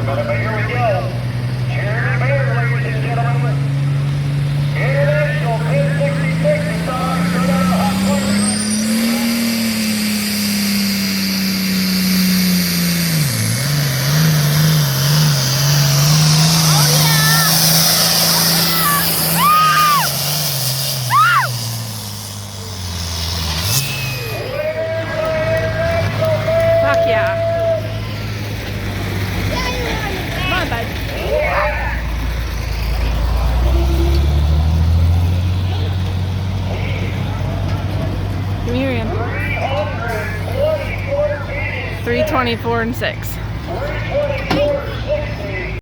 But here we go. Jeremy Baird, ladies and gentlemen. International 1066 is on. Straight out of the hot plate. Fuck yeah. Come on, bud. Come here, Ian. 324 and 6.